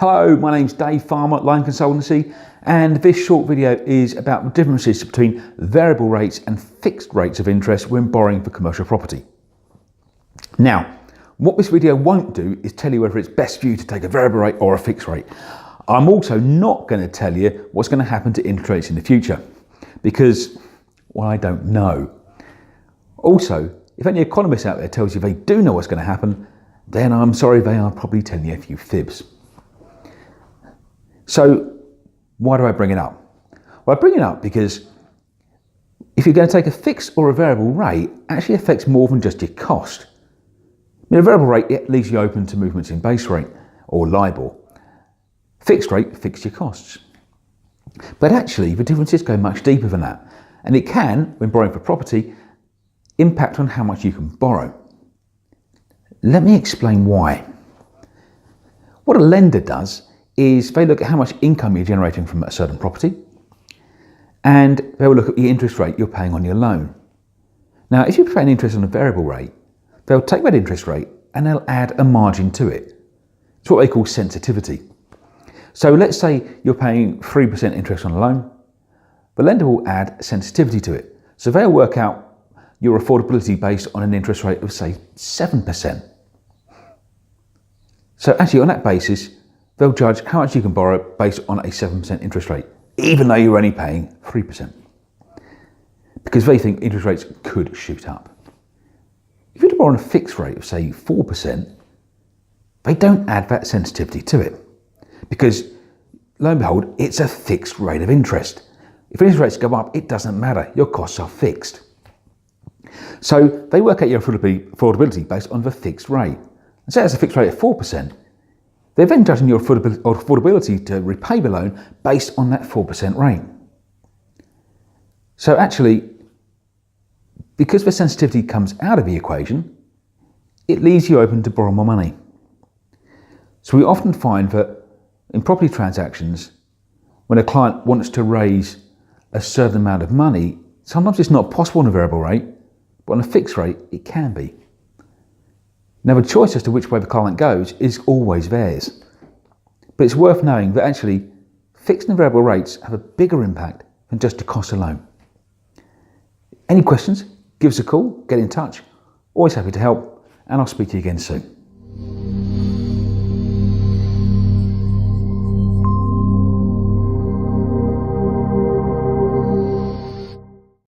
Hello, my name's Dave Farmer, Loan Consultancy, and this short video is about the differences between variable rates and fixed rates of interest when borrowing for commercial property. Now, what this video won't do is tell you whether it's best for you to take a variable rate or a fixed rate. I'm also not going to tell you what's going to happen to interest rates in the future, because, well, I don't know. Also, if any economist out there tells you they do know what's going to happen, then I'm sorry, they are probably telling you a few fibs. So why do I bring it up? Well, I bring it up because if you're going to take a fixed or a variable rate, it actually affects more than just your cost. A variable rate, it leaves you open to movements in base rate or LIBOR. Fixed rate fixes your costs. But actually, the differences go much deeper than that. And it can, when borrowing for property, impact on how much you can borrow. Let me explain why. What a lender does is they look at how much income you're generating from a certain property, and they will look at the interest rate you're paying on your loan. Now, if you're paying interest on a variable rate, they'll take that interest rate and they'll add a margin to it. It's what they call sensitivity. So let's say you're paying 3% interest on a loan. The lender will add sensitivity to it. So they'll work out your affordability based on an interest rate of, say, 7%. So actually, on that basis, they'll judge how much you can borrow based on a 7% interest rate, even though you're only paying 3%. Because they think interest rates could shoot up. If you're to borrow on a fixed rate of, say, 4%, they don't add that sensitivity to it. Because, lo and behold, it's a fixed rate of interest. If interest rates go up, it doesn't matter. Your costs are fixed. So they work out your affordability based on the fixed rate. And say it's a fixed rate of 4%. They're then judging your affordability to repay the loan based on that 4% rate. So actually, because the sensitivity comes out of the equation, it leaves you open to borrow more money. So we often find that in property transactions, when a client wants to raise a certain amount of money, sometimes it's not possible on a variable rate, but on a fixed rate, it can be. Now, the choice as to which way the client goes is always theirs. But it's worth knowing that actually fixed and variable rates have a bigger impact than just the cost alone. Any questions? Give us a call, get in touch. Always happy to help, and I'll speak to you again soon.